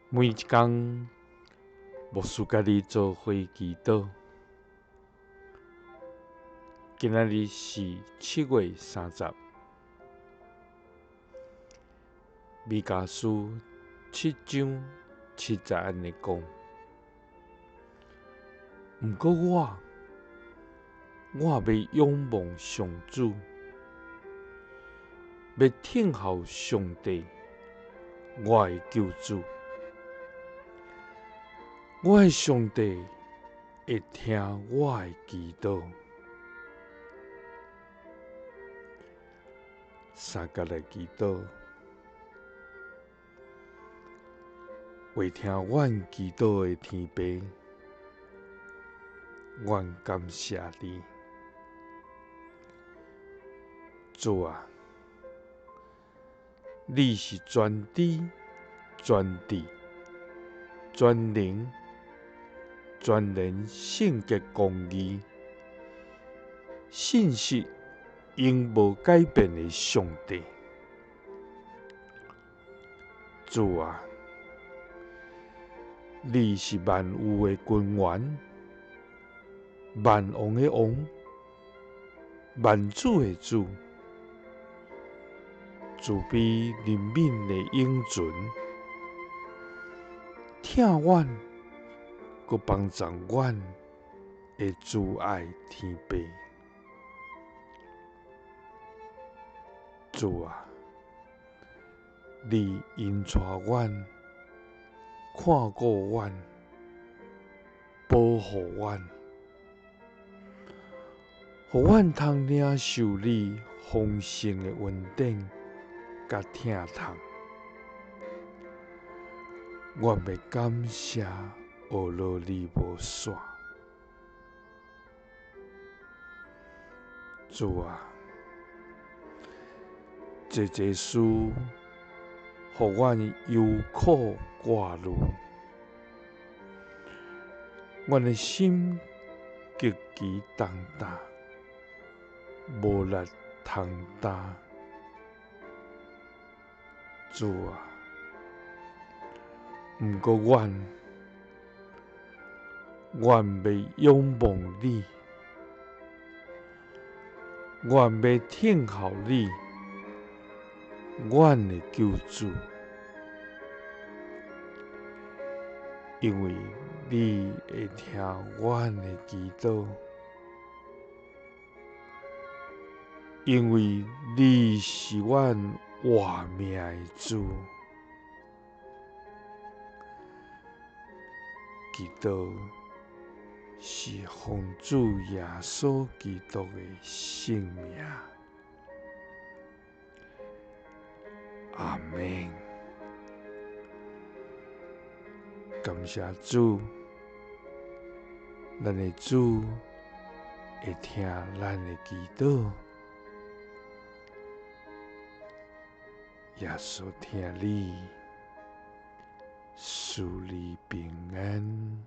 每一天，牧师甲你做伙祈祷。今仔日是7月30，弥迦书7章7节安尼讲。毋过我要仰望上主，要听候上帝，我的救主。我的上帝会听我的祈祷。三角来祈祷，为听阮祈祷的天父，阮感谢你。主啊，你是全知、全智、全能、全能、圣洁、公义、信实永无改变的上帝。主啊，你是万有的君王，万王的王，万主的主，慈悲怜悯的永存，疼阮，佮帮助阮的慈爱天父。主啊，你引带阮，看顾阮，保护阮，互阮通领受你丰盛的恩典甲疼痛。阮要感谢俄罗你无煞。主啊，这事，互阮忧苦挂虑，阮的心极其重担，无力通担。主啊，毋过阮要仰望你，阮要听候你，阮的救主，因为你会听阮的祈祷，因为你是阮活命的主。祈祷是奉主耶稣基督的圣名。阿们。感谢主，咱的主会听咱的祈祷。耶稣听你，赐你平安。